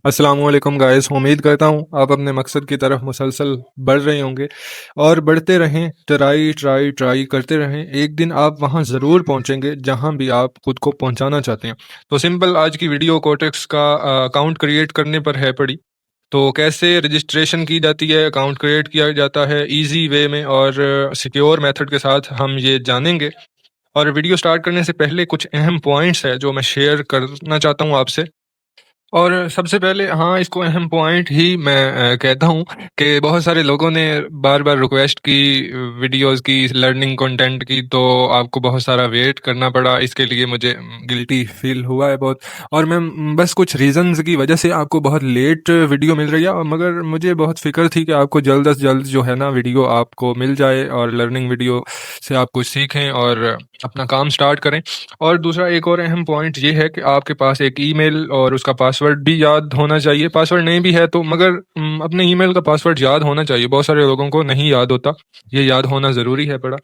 अस्सलामुअलैकुम गाइस, उम्मीद करता हूँ आप अपने मकसद की तरफ मुसलसल बढ़ रहे होंगे और बढ़ते रहें। ट्राई ट्राई ट्राई करते रहें, एक दिन आप वहाँ ज़रूर पहुँचेंगे जहाँ भी आप खुद को पहुँचाना चाहते हैं। तो सिंपल आज की वीडियो कोटेक्स का अकाउंट क्रिएट करने पर है पड़ी। तो कैसे रजिस्ट्रेशन की जाती है, अकाउंट क्रिएट किया जाता है इजी वे में और सिक्योर मेथड के साथ, हम ये जानेंगे। और वीडियो स्टार्ट करने से पहले कुछ अहम पॉइंट्स है जो मैं शेयर करना चाहता हूँ आपसे। और सबसे पहले हाँ, इसको अहम पॉइंट ही मैं कहता हूँ कि बहुत सारे लोगों ने बार-बार रिक्वेस्ट की वीडियोज़ की, लर्निंग कंटेंट की, तो आपको बहुत सारा वेट करना पड़ा। इसके लिए मुझे गिल्टी फ़ील हुआ है बहुत। और मैं बस कुछ रीज़न्स की वजह से आपको बहुत लेट वीडियो मिल रही है, मगर मुझे बहुत फ़िक्र थी कि आपको जल्द से जल्द जो है ना वीडियो आपको मिल जाए और लर्निंग वीडियो से आप कुछ सीखें और अपना काम स्टार्ट करें। और दूसरा एक और अहम पॉइंट ये है कि आपके पास एक ईमेल और उसका पासवर्ड भी याद होना चाहिए। पासवर्ड नहीं भी है तो मगर अपने ईमेल का पासवर्ड याद होना चाहिए। बहुत सारे लोगों को नहीं याद होता, ये याद होना ज़रूरी है बड़ा।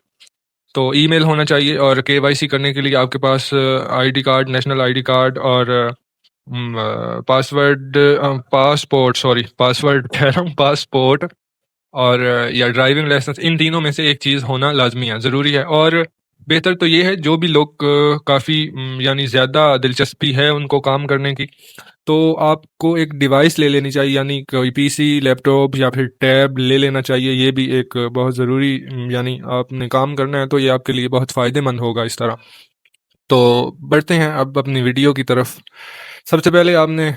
तो ईमेल होना चाहिए और केवाईसी करने के लिए आपके पास ID card, national ID card और पासवर्ड पासपोर्ट सॉरी पासवर्ड कह रहा हूँ, पासपोर्ट और या ड्राइविंग लाइसेंस, इन तीनों में से एक चीज़ होना लाजमी है, ज़रूरी है। और बेहतर तो ये है, जो भी लोग काफ़ी यानी ज़्यादा दिलचस्पी है उनको काम करने की, तो आपको एक डिवाइस ले लेनी चाहिए, यानी कोई पीसी, लैपटॉप या फिर टैब ले लेना चाहिए। ये भी एक बहुत ज़रूरी यानी आपने काम करना है तो ये आपके लिए बहुत फ़ायदेमंद होगा इस तरह। तो बढ़ते हैं अब अपनी वीडियो की तरफ। सबसे पहले आपने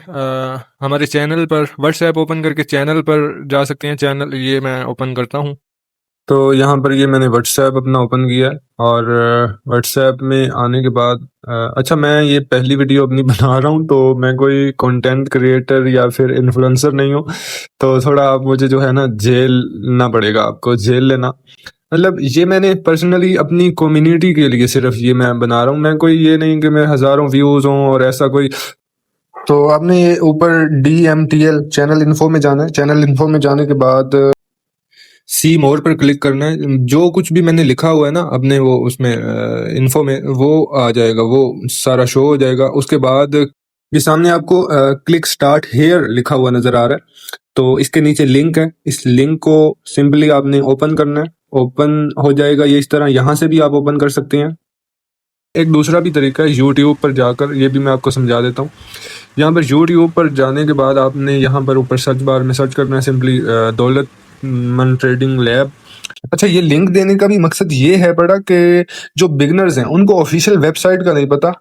हमारे चैनल पर व्हाट्सएप ओपन करके चैनल पर जा सकते हैं। चैनल ये मैं ओपन करता हूँ। तो यहाँ पर ये मैंने व्हाट्सएप अपना ओपन किया है और व्हाट्सएप में आने के बाद अच्छा, मैं ये पहली वीडियो अपनी बना रहा हूँ तो मैं कोई कंटेंट क्रिएटर या फिर इन्फ्लुएंसर नहीं हूँ। तो थोड़ा आप मुझे जो है ना झेलना पड़ेगा, आपको झेल लेना। मतलब ये मैंने पर्सनली अपनी कम्युनिटी के लिए सिर्फ ये मैं बना रहा हूँ। मैं कोई ये नहीं कि मैं हज़ारों व्यूज़ हों और ऐसा कोई। तो आपने ये ऊपर DMTL चैनल इन्फो में जाना है। चैनल इन्फो में जाने के बाद सी मोर पर क्लिक करना है। जो कुछ भी मैंने लिखा हुआ है ना अपने वो उसमें इन्फो में, वो आ जाएगा, वो सारा शो हो जाएगा। उसके बाद ये सामने आपको क्लिक स्टार्ट हेयर लिखा हुआ नजर आ रहा है। तो इसके नीचे लिंक है, इस लिंक को सिंपली आपने ओपन करना है। ओपन हो जाएगा ये इस तरह। यहाँ से भी आप ओपन कर सकते हैं। एक दूसरा भी तरीका है यूट्यूब पर जाकर, ये भी मैं आपको समझा देता हूँ। यहाँ पर यूट्यूब पर जाने के बाद आपने यहाँ पर ऊपर सर्च बार में सर्च करना है सिंपली दौलत मन ट्रेडिंग लैब। अच्छा, ये लिंक देने का भी मकसद ये है बड़ा कि जो बिगनर्स हैं उनको ऑफिशियल वेबसाइट का नहीं पता।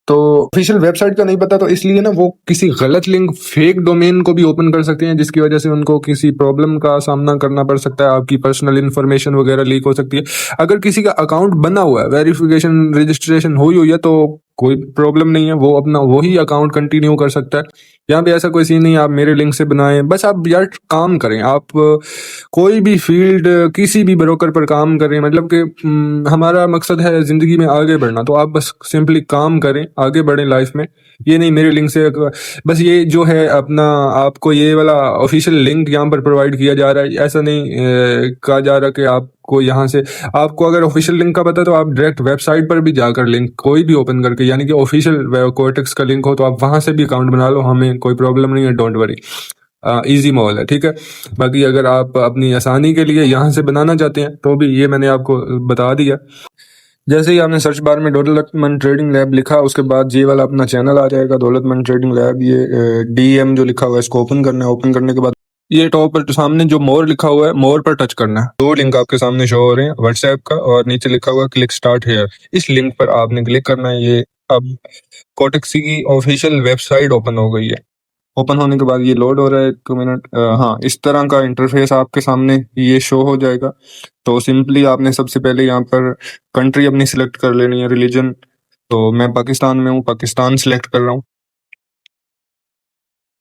तो ऑफिशियल वेबसाइट का नहीं पता तो इसलिए ना वो किसी गलत लिंक, फेक डोमेन को भी ओपन कर सकते हैं, जिसकी वजह से उनको किसी प्रॉब्लम का सामना करना पड़ सकता है। आपकी पर्सनल इन्फॉर्मेशन वगैरह लीक हो सकती है। अगर किसी का अकाउंट बना हुआ है, वेरिफिकेशन रजिस्ट्रेशन हुई हुई है, तो कोई प्रॉब्लम नहीं है, वो अपना वही अकाउंट कंटिन्यू कर सकता है। यहाँ पे ऐसा कोई सीन नहीं है आप मेरे लिंक से बनाएं। बस आप यार काम करें, आप कोई भी फील्ड, किसी भी ब्रोकर पर काम करें। मतलब कि हमारा मकसद है ज़िंदगी में आगे बढ़ना, तो आप बस सिंपली काम करें, आगे बढ़ें लाइफ में। ये नहीं मेरे लिंक से बस ये जो है अपना आपको ये वाला ऑफिशियल लिंक यहाँ पर प्रोवाइड किया जा रहा है, ऐसा नहीं कहा जा रहा कि आपको यहाँ से, आपको अगर ऑफिशियल लिंक का पता है तो आप डायरेक्ट वेबसाइट पर भी जाकर लिंक कोई भी ओपन करके, यानी कि ऑफिशियल कोर्टेक्स का लिंक हो तो आप वहाँ से भी अकाउंट बना लो, हमें कोई प्रॉब्लम नहीं है, डोंट वरी। इजी माहौल है, ठीक है। बाकी अगर आप अपनी आसानी के लिए यहाँ से बनाना चाहते हैं तो भी ये मैंने आपको बता दिया। जैसे ही आपने सर्च बार में दौलतमंद ट्रेडिंग लैब लिखा, उसके बाद ये वाला अपना चैनल आ जाएगा दौलतमंद ट्रेडिंग लैब। ये DM जो लिखा हुआ है इसको ओपन करना है। ओपन करने के बाद ये टॉप पर सामने जो मोर लिखा हुआ है, मोर पर टच करना है। दो लिंक आपके सामने शो हो रहे हैं, व्हाट्सएप का और नीचे लिखा हुआ है क्लिक स्टार्ट हेयर। इस लिंक पर आपने क्लिक करना है। ये अब कोटेक्सी की ऑफिशियल वेबसाइट ओपन हो गई है। ओपन होने के बाद ये लोड हो रहा है, 1 मिनट। हाँ, इस तरह का इंटरफेस आपके सामने ये शो हो जाएगा। तो सिंपली आपने सबसे पहले यहाँ पर कंट्री अपनी सिलेक्ट कर लेनी है, रिलीजन। तो मैं पाकिस्तान में हूँ, पाकिस्तान सिलेक्ट कर रहा हूँ।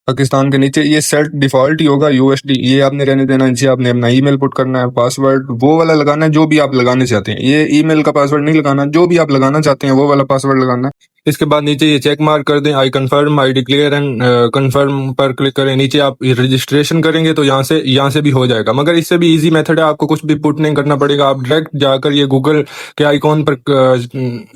पाकिस्तान के नीचे ये सेट डिफॉल्ट ही होगा USD, ये आपने रहने देना। नीचे आपने अपना ईमेल पुट करना है, पासवर्ड वो वाला लगाना है जो भी आप लगाने चाहते हैं। ये ईमेल का पासवर्ड नहीं लगाना, जो भी आप लगाना चाहते हैं वो वाला पासवर्ड लगाना है। इसके बाद नीचे ये चेक मार्क कर दें, I confirm, I declare and confirm पर क्लिक करें। नीचे आप रजिस्ट्रेशन करेंगे तो यहाँ से भी हो जाएगा, मगर इससे भी इजी मेथड है, आपको कुछ भी पुट नहीं करना पड़ेगा। आप डायरेक्ट जाकर ये गूगल के आइकॉन पर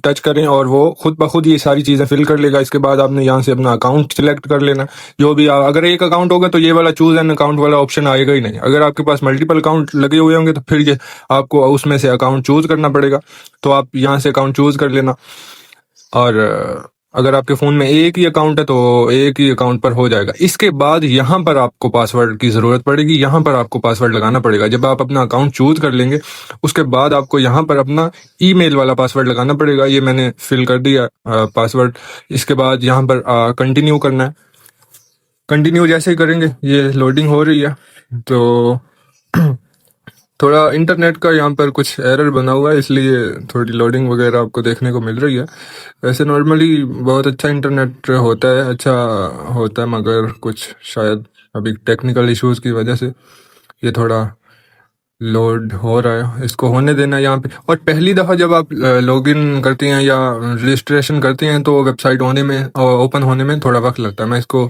टच करें और वो खुद ब खुद ये सारी चीज़ें फिल कर लेगा। इसके बाद आपने यहाँ से अपना अकाउंट सिलेक्ट कर लेना, जो भी अगर एक अकाउंट होगा तो ये वाला चूज एन अकाउंट वाला ऑप्शन आएगा ही नहीं। अगर आपके पास मल्टीपल अकाउंट लगे हुए होंगे तो फिर ये आपको उसमें से अकाउंट चूज करना पड़ेगा। तो आप यहाँ से अकाउंट चूज कर लेना, और अगर आपके फ़ोन में एक ही अकाउंट है तो एक ही अकाउंट पर हो जाएगा। इसके बाद यहाँ पर आपको पासवर्ड की ज़रूरत पड़ेगी, यहाँ पर आपको पासवर्ड लगाना पड़ेगा। जब आप अपना अकाउंट चूज कर लेंगे उसके बाद आपको यहाँ पर अपना ईमेल वाला पासवर्ड लगाना पड़ेगा। ये मैंने फिल कर दिया पासवर्ड। इसके बाद यहाँ पर कंटिन्यू करना है। कंटिन्यू जैसे ही करेंगे, ये लोडिंग हो रही है तो थोड़ा इंटरनेट का यहाँ पर कुछ एरर बना हुआ है, इसलिए थोड़ी लोडिंग वगैरह आपको देखने को मिल रही है। वैसे नॉर्मली बहुत अच्छा इंटरनेट होता है, अच्छा होता है, मगर कुछ शायद अभी टेक्निकल इश्यूज की वजह से ये थोड़ा लोड हो रहा है। इसको होने देना है यहाँ पे। और पहली दफ़ा जब आप लॉगिन करती हैं या रजिस्ट्रेशन करती हैं तो वेबसाइट होने में और ओपन होने में थोड़ा वक्त लगता है। मैं इसको,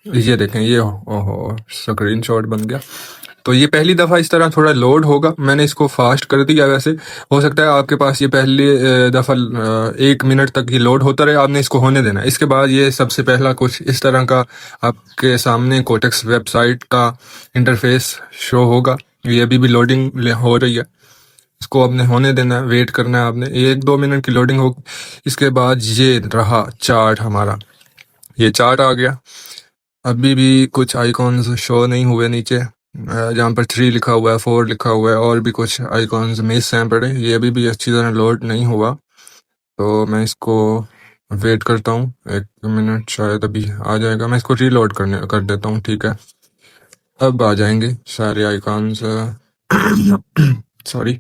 ये देखें, ये ओहो स्क्रीनशॉट बन गया। तो ये पहली दफ़ा इस तरह थोड़ा लोड होगा। मैंने इसको फास्ट कर दिया। वैसे हो सकता है आपके पास ये पहली दफ़ा 1 मिनट तक ही लोड होता रहे, आपने इसको होने देना है। इसके बाद ये सबसे पहला कुछ इस तरह का आपके सामने कोटेक्स वेबसाइट का इंटरफेस शो होगा। ये अभी भी लोडिंग हो रही है, इसको आपने होने देना है, वेट करना है आपने। 1-2 मिनट की लोडिंग होगी। इसके बाद ये रहा चार्ट हमारा, ये चार्ट आ गया। अभी भी कुछ आइकॉन्स शो नहीं हुए नीचे, जहाँ पर 3 लिखा हुआ है, 4 लिखा हुआ है, और भी कुछ आइकॉन्स मिस हैं पड़े। ये अभी भी अच्छी तरह लोड नहीं हुआ, तो मैं इसको वेट करता हूँ 1 मिनट, शायद अभी आ जाएगा। मैं इसको रीलोड कर देता हूँ, ठीक है। अब आ जाएंगे सारे आइकॉन्स। सॉरी,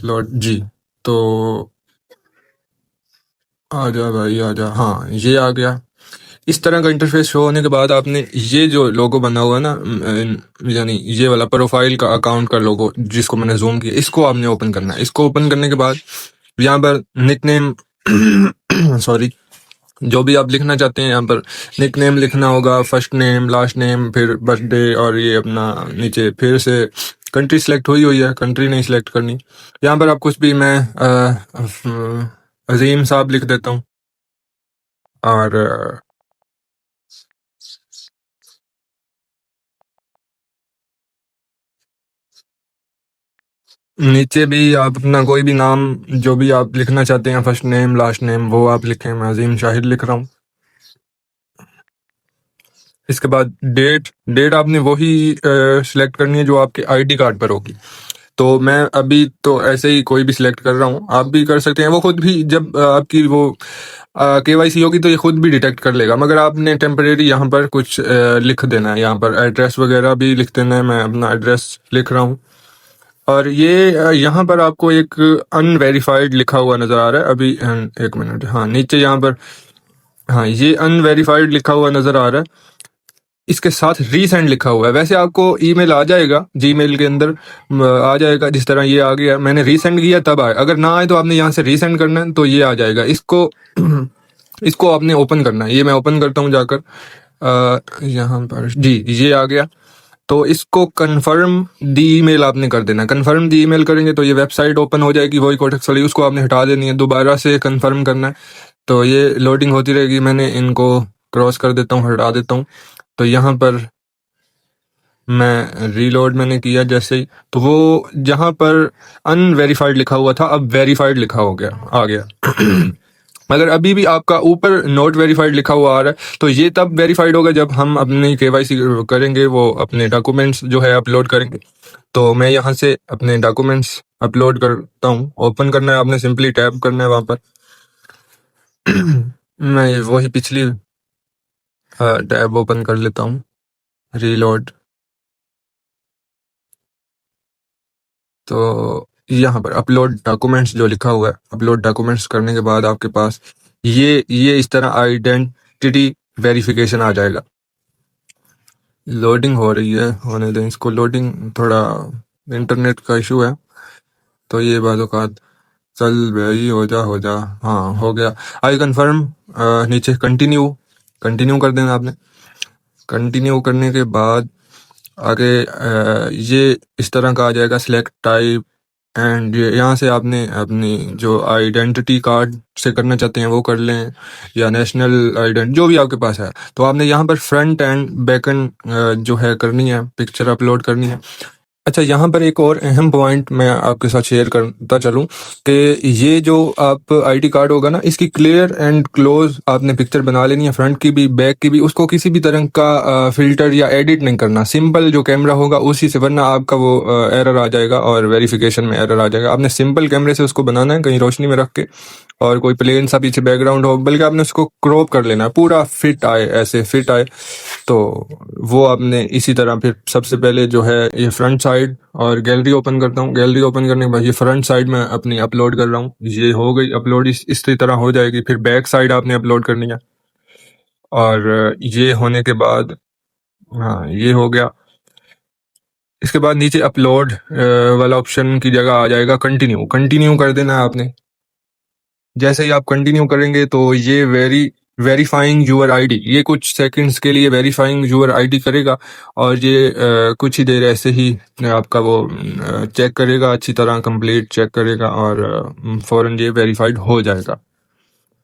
लोड जी। तो आ जा भाई आ जा, हाँ ये आ गया। इस तरह का इंटरफेस शो होने के बाद आपने ये जो लोगो बना हुआ है ना, यानी ये वाला प्रोफाइल का अकाउंट का लोगो जिसको मैंने जूम किया, इसको आपने ओपन करना है। इसको ओपन करने के बाद यहाँ पर निकनेम सॉरी, जो भी आप लिखना चाहते हैं यहाँ पर निकनेम लिखना होगा, फर्स्ट नेम, लास्ट नेम, फिर बर्थडे, और ये अपना नीचे फिर से कंट्री सिलेक्ट हुई है, कंट्री नहीं सिलेक्ट करनी। यहाँ पर आप कुछ भी, मैं अजीम साहब लिख देता हूँ। और नीचे भी आप अपना कोई भी नाम जो भी आप लिखना चाहते हैं, फर्स्ट नेम, लास्ट नेम, वो आप लिखें। मैं अजीम शाहिद लिख रहा हूँ। इसके बाद डेट आपने वही सिलेक्ट करनी है जो आपके आईडी कार्ड पर होगी। तो मैं अभी तो ऐसे ही कोई भी सिलेक्ट कर रहा हूँ, आप भी कर सकते हैं। वो खुद भी जब आपकी वो KYC होगी तो ये खुद भी डिटेक्ट कर लेगा, मगर आपने टेम्परेरी यहाँ पर कुछ लिख देना है। यहाँ पर एड्रेस वगैरह भी लिख देना है। मैं अपना एड्रेस लिख रहा हूँ। और ये यहाँ पर आपको एक अनवेरीफाइड लिखा हुआ नज़र आ रहा है अभी। 1 मिनट, हाँ नीचे यहाँ पर, हाँ ये अनवेरीफाइड लिखा हुआ नज़र आ रहा है। इसके साथ रीसेंड लिखा हुआ है। वैसे आपको ईमेल आ जाएगा, जीमेल के अंदर आ जाएगा, जिस तरह ये आ गया। मैंने रीसेंड किया तब आया, अगर ना आए तो आपने यहाँ से रीसेंड करना है तो ये आ जाएगा। इसको इसको आपने ओपन करना है। ये मैं ओपन करता हूँ जाकर, यहाँ पर जी ये आ गया। तो इसको कन्फर्म दी ईमेल आपने कर देना। कन्फर्म दी ईमेल करेंगे तो ये वेबसाइट ओपन हो जाएगी, वही कोटेक्स वाली, उसको आपने हटा देनी है, दोबारा से कन्फर्म करना है। तो ये लोडिंग होती रहेगी। मैंने इनको क्रॉस कर देता हूँ, हटा देता हूँ। तो यहाँ पर मैं रीलोड मैंने किया जैसे ही, तो वो जहाँ पर अनवेरीफाइड लिखा हुआ था अब वेरीफाइड लिखा हो गया, आ गया। मगर अभी भी आपका ऊपर नॉट वेरीफाइड लिखा हुआ आ रहा है, तो ये तब वेरीफाइड होगा जब हम अपनी KYC करेंगे, वो अपने डॉक्यूमेंट्स जो है अपलोड करेंगे। तो मैं यहाँ से अपने डॉक्यूमेंट्स अपलोड करता हूँ। ओपन करना है आपने, सिंपली टैप करना है वहाँ पर। मैं वही पिछली टैब ओपन कर लेता हूँ, रीलोड। तो यहाँ पर अपलोड डॉक्यूमेंट्स जो लिखा हुआ है, अपलोड डॉक्यूमेंट्स करने के बाद आपके पास ये इस तरह आइडेंटिटी वेरिफिकेशन आ जाएगा। लोडिंग हो रही है, होने दें इसको। लोडिंग, थोड़ा इंटरनेट का इशू है तो ये बाद औकात चल भाई, हो जा। हाँ, हो गया। I confirm. नीचे कंटिन्यू, कंटिन्यू कर देना आपने। कंटिन्यू करने के बाद आगे ये इस तरह का आ जाएगा, सिलेक्ट टाइप। एंड यहाँ से आपने अपनी जो आइडेंटिटी कार्ड से करना चाहते हैं वो कर लें, या नेशनल आइडेंट जो भी आपके पास है। तो आपने यहाँ पर फ्रंट एंड बैक एंड जो है करनी है, पिक्चर अपलोड करनी है। अच्छा, यहाँ पर एक और अहम पॉइंट मैं आपके साथ शेयर करता चलूँ कि ये जो आप आईडी कार्ड होगा ना, इसकी क्लियर एंड क्लोज आपने पिक्चर बना लेनी है, फ्रंट की भी बैक की भी। उसको किसी भी तरह का फिल्टर या एडिट नहीं करना, सिंपल जो कैमरा होगा उसी से, वरना आपका वो एरर आ जाएगा और वेरिफिकेशन में एरर आ जाएगा। आपने सिंपल कैमरे से उसको बनाना है, कहीं रोशनी में रख के, और कोई प्लेन सा पीछे बैकग्राउंड हो, बल्कि आपने उसको क्रॉप कर लेना है, पूरा फिट आए, ऐसे फिट आए। तो वो आपने इसी तरह फिर सबसे पहले जो है ये फ्रंट साइड, और गैलरी ओपन करता हूँ। गैलरी ओपन करने के बाद ये फ्रंट साइड में अपनी अपलोड कर रहा हूँ, ये हो गई अपलोड, इसी तरह हो जाएगी। फिर बैक साइड आपने अपलोड करनी है, और ये होने के बाद, हाँ ये हो गया। इसके बाद नीचे अपलोड वाला ऑप्शन की जगह आ जाएगा कंटिन्यू, कंटिन्यू कर देना है आपने। जैसे ही आप कंटिन्यू करेंगे तो ये वेरीफाइंग यूर आईडी, ये कुछ सेकंड्स के लिए वेरीफाइंग यूर आईडी करेगा, और ये कुछ ही देर ऐसे ही आपका वो चेक करेगा, अच्छी तरह कंप्लीट चेक करेगा, और फ़ौरन ये वेरीफाइड हो जाएगा।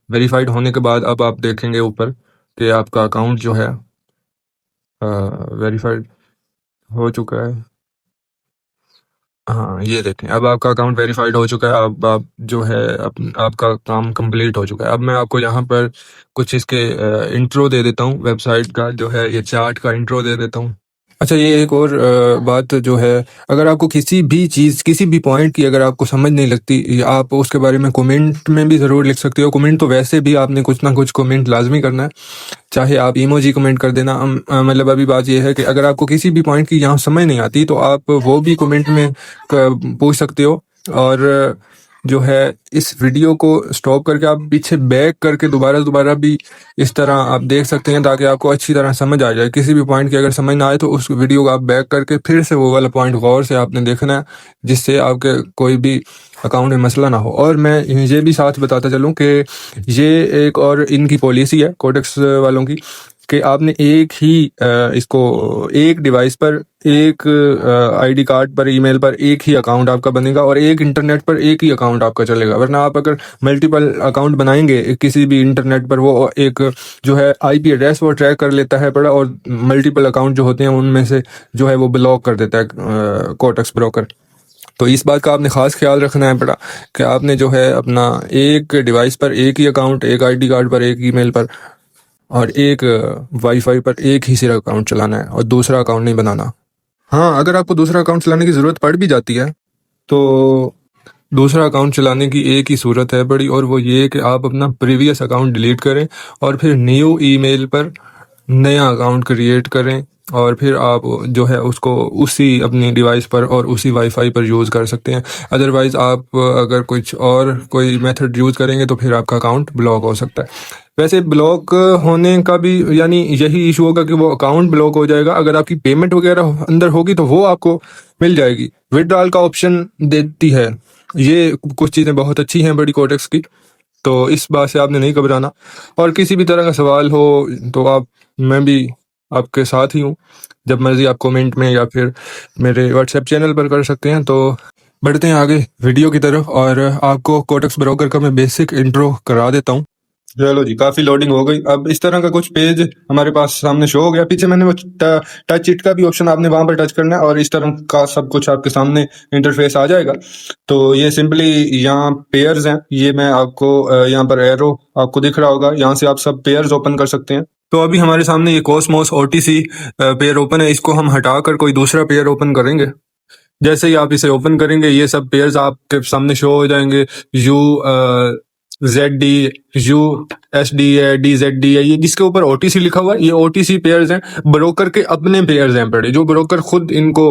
वेरीफाइड होने के बाद अब आप देखेंगे ऊपर कि आपका अकाउंट जो है वेरीफाइड हो चुका है। हाँ, ये देखें, अब आपका अकाउंट वेरीफाइड हो चुका है। अब आप जो है आपका काम कंप्लीट हो चुका है। अब मैं आपको यहाँ पर कुछ इसके इंट्रो दे देता हूँ, वेबसाइट का जो है ये चार्ट का इंट्रो दे देता हूँ। अच्छा, ये एक और बात जो है, अगर आपको किसी भी चीज़, किसी भी पॉइंट की अगर आपको समझ नहीं लगती, आप उसके बारे में कमेंट में भी ज़रूर लिख सकते हो। कमेंट तो वैसे भी आपने कुछ ना कुछ कमेंट लाजमी करना है, चाहे आप इमोजी कमेंट कर देना। मतलब अभी बात यह है कि अगर आपको किसी भी पॉइंट की यहाँ समझ नहीं आती तो आप वो भी कमेंट में पूछ सकते हो। और जो है इस वीडियो को स्टॉप करके आप पीछे बैक करके दोबारा दोबारा भी इस तरह आप देख सकते हैं, ताकि आपको अच्छी तरह समझ आ जाए। किसी भी पॉइंट की अगर समझ ना आए तो उस वीडियो को आप बैक करके फिर से वो वाला पॉइंट गौर से आपने देखना है, जिससे आपके कोई भी अकाउंट में मसला ना हो। और मैं ये भी साथ बताता चलूँ कि ये एक और इनकी पॉलिसी है कोडेक्स वालों की, कि आपने एक ही इसको एक डिवाइस पर, एक आईडी कार्ड पर, ईमेल पर एक ही अकाउंट आपका बनेगा, और एक इंटरनेट पर एक ही अकाउंट आपका चलेगा। वरना आप अगर मल्टीपल अकाउंट बनाएंगे किसी भी इंटरनेट पर, वो एक जो है आईपी एड्रेस वो ट्रैक कर लेता है बड़ा, और मल्टीपल अकाउंट जो होते हैं उनमें से जो है वो ब्लॉक कर देता है कोटेक्स ब्रोकर। तो इस बात का आपने ख़ास ख्याल रखना है बेटा, कि आपने जो है अपना एक डिवाइस पर एक ही अकाउंट, एक आईडी कार्ड पर, एक ईमेल पर, और एक वाईफाई पर एक ही सिर्फ अकाउंट चलाना है, और दूसरा अकाउंट नहीं बनाना। हाँ, अगर आपको दूसरा अकाउंट चलाने की ज़रूरत पड़ भी जाती है तो दूसरा अकाउंट चलाने की एक ही सूरत है बड़ी, और वो ये कि आप अपना प्रीवियस अकाउंट डिलीट करें, और फिर न्यू ईमेल पर नया अकाउंट क्रिएट करें, और फिर आप जो है उसको उसी अपनी डिवाइस पर और उसी वाईफाई पर यूज़ कर सकते हैं। अदरवाइज़ आप अगर कुछ और कोई मेथड यूज़ करेंगे तो फिर आपका अकाउंट ब्लॉक हो सकता है। वैसे ब्लॉक होने का भी यानी यही इशू होगा कि वो अकाउंट ब्लॉक हो जाएगा। अगर आपकी पेमेंट वगैरह अंदर होगी तो वो आपको मिल जाएगी, विड्रॉल का ऑप्शन देती है। ये कुछ चीज़ें बहुत अच्छी हैं बड़ी कोटेक्स की, तो इस बात से आपने नहीं घबराना। और किसी भी तरह का सवाल हो तो आप, मैं भी आपके साथ ही हूँ, जब मर्ज़ी आप कमेंट में या फिर मेरे व्हाट्सएप चैनल पर कर सकते हैं। तो बढ़ते हैं आगे वीडियो की तरफ, और आपको कोटेक्स ब्रोकर का मैं बेसिक इंट्रो करा देता हूँ। चलो जी, काफ़ी लोडिंग हो गई। अब इस तरह का कुछ पेज हमारे पास सामने शो हो गया। पीछे मैंने वो टच इट का भी ऑप्शन, आपने वहां पर टच करना है, और इस तरह का सब कुछ आपके सामने इंटरफेस आ जाएगा। तो ये सिंपली यहाँ पेयर्स हैं, ये मैं आपको यहाँ पर एरो आपको दिख रहा होगा, यहाँ से आप सब पेयर्स ओपन कर सकते हैं। तो अभी हमारे सामने ये कॉस्मोस ओटीसी पेयर ओपन है, इसको हम हटाकर कोई दूसरा पेयर ओपन करेंगे। जैसे ही आप इसे ओपन करेंगे ये सब पेयर्स आपके सामने शो हो जाएंगे। You Z D, U S D है, डी जेड डी है, ये जिसके ऊपर ओटीसी लिखा हुआ है, ये ओटीसी पेयर्स हैं, ब्रोकर के अपने पेयर्स हैं बड़े, जो ब्रोकर खुद इनको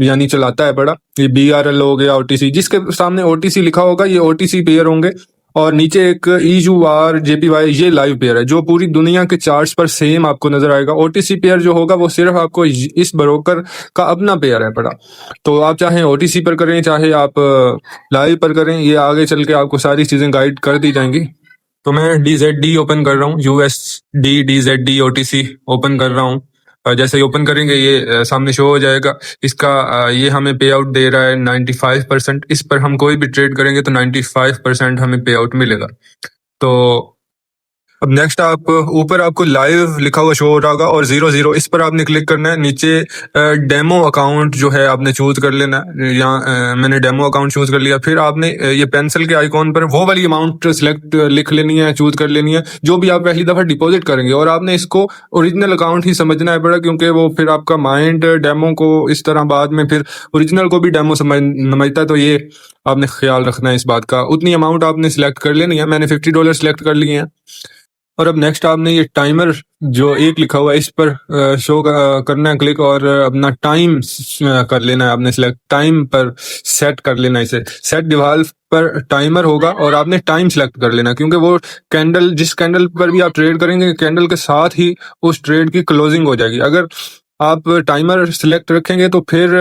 यानी चलाता है बड़ा। ये BRL हो गया, ओटीसी, जिसके सामने ओटीसी लिखा होगा ये ओटीसी पेयर होंगे। और नीचे एक EUR JPY ये लाइव पेयर है जो पूरी दुनिया के चार्ट्स पर सेम आपको नजर आएगा। OTC पेयर जो होगा वो सिर्फ आपको इस ब्रोकर का अपना पेयर है पड़ा। तो आप चाहे OTC पर करें चाहे आप लाइव पर करें, ये आगे चल के आपको सारी चीजें गाइड कर दी जाएंगी। तो मैं DZD ओपन कर रहा हूँ, USD DZD OTC ओपन कर रहा हूँ। जैसे ही ओपन करेंगे ये सामने शो हो जाएगा। इसका ये हमें पे आउट दे रहा है 95%। इस पर हम कोई भी ट्रेड करेंगे तो 95% हमें पे आउट मिलेगा। तो अब नेक्स्ट आप ऊपर आपको लाइव लिखा हुआ शो हो रहा होगा और 00 इस पर आपने क्लिक करना है। नीचे डेमो अकाउंट जो है आपने चूज कर लेना है। यहाँ मैंने डेमो अकाउंट चूज कर लिया। फिर आपने ये पेंसिल के आइकॉन पर वो वाली अमाउंट सिलेक्ट लिख लेनी है, चूज कर लेनी है जो भी आप पहली दफा डिपॉजिट करेंगे। और आपने इसको ओरिजिनल अकाउंट ही समझना है बड़ा, क्योंकि वो फिर आपका माइंड डेमो को इस तरह बाद में फिर ओरिजिनल को भी डेमो समझता है। तो ये आपने ख्याल रखना है इस बात का। उतनी अमाउंट आपने सिलेक्ट कर लेनी है। मैंने $50 सिलेक्ट कर लिए हैं। और अब नेक्स्ट आपने ये टाइमर जो एक लिखा हुआ है इस पर शो करना है क्लिक, और अपना टाइम कर लेना है। आपने सिलेक्ट टाइम पर सेट कर लेना है। इसे सेट डिवाल्व पर टाइमर होगा और आपने टाइम सेलेक्ट कर लेना, क्योंकि वो कैंडल जिस कैंडल पर भी आप ट्रेड करेंगे कैंडल के साथ ही उस ट्रेड की क्लोजिंग हो जाएगी। अगर आप टाइमर सिलेक्ट रखेंगे तो फिर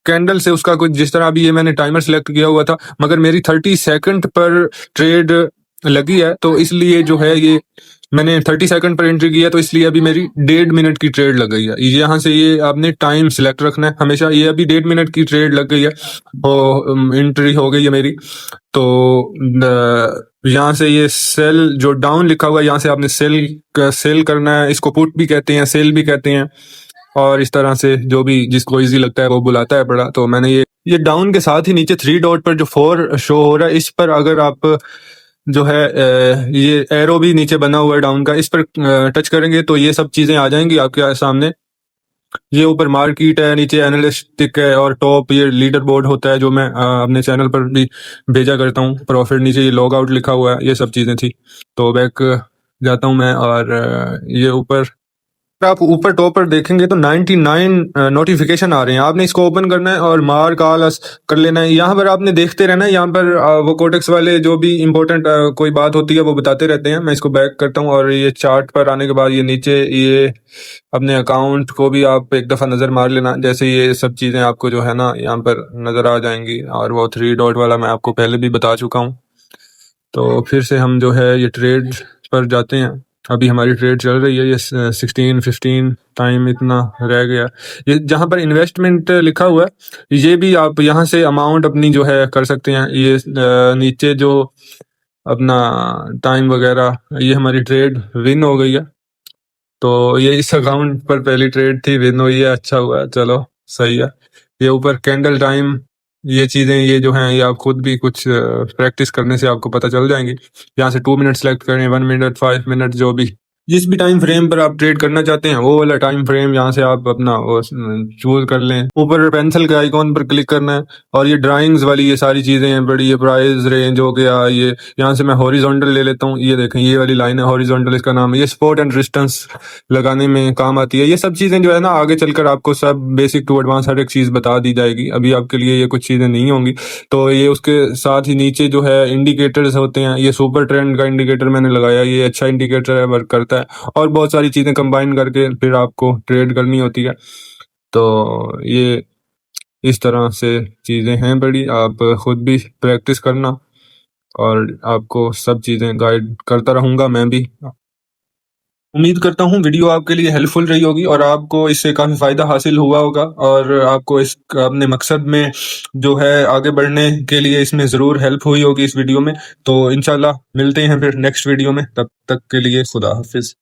कैंडल से उसका कुछ, जिस तरह अभी ये मैंने टाइमर सिलेक्ट किया हुआ था मगर मेरी 30 सेकंड पर ट्रेड लगी है, तो इसलिए जो है ये मैंने 30 सेकंड पर एंट्री किया, तो इसलिए अभी मेरी 1.5 मिनट की ट्रेड लग गई है। यहाँ से ये आपने टाइम सिलेक्ट रखना है हमेशा। ये अभी 1.5 मिनट की ट्रेड लग गई है और एंट्री हो गई है मेरी। तो यहाँ से ये सेल जो डाउन लिखा हुआ है यहाँ से आपने सेल करना है। इसको पुट भी कहते हैं, सेल भी कहते हैं, और इस तरह से जो भी जिसको इजी लगता है वो बुलाता है बड़ा। तो मैंने ये डाउन के साथ ही नीचे 3 डॉट पर जो 4 शो हो रहा है इस पर अगर आप जो है ये एरो भी नीचे बना हुआ है डाउन का, इस पर टच करेंगे तो ये सब चीजें आ जाएंगी आपके सामने। ये ऊपर मार्केट है, नीचे एनालिस्टिक है, और टॉप ये लीडर बोर्ड होता है जो मैं अपने चैनल पर भी भेजा करता हूँ। प्रॉफिट नीचे ये लॉग आउट लिखा हुआ है, ये सब चीजें थी। तो बैक जाता हूँ मैं, और ये ऊपर आप ऊपर टॉप पर देखेंगे तो 99 नोटिफिकेशन आ रहे हैं। आपने इसको ओपन करना है और मार कॉल कर लेना है। यहाँ पर आपने देखते रहना है। यहाँ पर वो कोटेक्स वाले जो भी इंपॉर्टेंट कोई बात होती है वो बताते रहते हैं। मैं इसको बैक करता हूँ, और ये चार्ट पर आने के बाद ये नीचे ये अपने अकाउंट को भी आप एक दफ़ा नज़र मार लेना। जैसे ये सब चीज़ें आपको जो है ना यहाँ पर नज़र आ जाएंगी, और वो 3 डॉट वाला मैं आपको पहले भी बता चुका हूँ। तो फिर से हम जो है ये ट्रेड पर जाते हैं। अभी हमारी ट्रेड चल रही है, ये 16-15 टाइम इतना रह गया। ये जहाँ पर इन्वेस्टमेंट लिखा हुआ है ये भी आप यहाँ से अमाउंट अपनी जो है कर सकते हैं। ये नीचे जो अपना टाइम वगैरह, ये हमारी ट्रेड विन हो गई है। तो ये इस अकाउंट पर पहली ट्रेड थी, विन हुई है, अच्छा हुआ है, चलो सही है। ये ऊपर कैंडल टाइम, ये चीज़ें ये जो हैं ये आप खुद भी कुछ प्रैक्टिस करने से आपको पता चल जाएंगी। यहाँ से 2 मिनट सेलेक्ट करें, 1 मिनट, 5 मिनट, जो भी जिस भी टाइम फ्रेम पर आप ट्रेड करना चाहते हैं वो वाला टाइम फ्रेम यहाँ से आप अपना चूज कर लें। ऊपर पेंसिल के आइकॉन पर क्लिक करना है, और ये ड्राइंग्स वाली ये सारी चीज़ें हैं बड़ी। ये प्राइस रेंज हो गया, ये यहाँ से मैं हॉरिजॉन्टल ले लेता हूँ। ये देखें ये वाली लाइन है हॉरिजॉन्टल, इसका नाम है। ये सपोर्ट एंड रेजिस्टेंस लगाने में काम आती है। ये सब चीज़ें जो है ना आगे चलकर आपको सब बेसिक टू एडवांस हर एक चीज़ बता दी जाएगी। अभी आपके लिए ये कुछ चीज़ें नहीं होंगी। तो ये उसके साथ ही नीचे जो है इंडिकेटर्स होते हैं। ये सुपर ट्रेंड का इंडिकेटर मैंने लगाया, ये अच्छा इंडिकेटर है, वर्क करता है। और बहुत सारी चीज़ें कंबाइन करके फिर आपको ट्रेड करनी होती है। तो ये इस तरह से चीज़ें हैं बड़ी। आप खुद भी प्रैक्टिस करना, और आपको सब चीज़ें गाइड करता रहूँगा मैं भी। उम्मीद करता हूँ वीडियो आपके लिए हेल्पफुल रही होगी और आपको इससे काफ़ी फ़ायदा हासिल हुआ होगा, और आपको इस अपने मकसद में जो है आगे बढ़ने के लिए इसमें ज़रूर हेल्प हुई होगी इस वीडियो में। तो इंशाल्लाह मिलते हैं फिर नेक्स्ट वीडियो में, तब तक के लिए खुदा हाफिज़।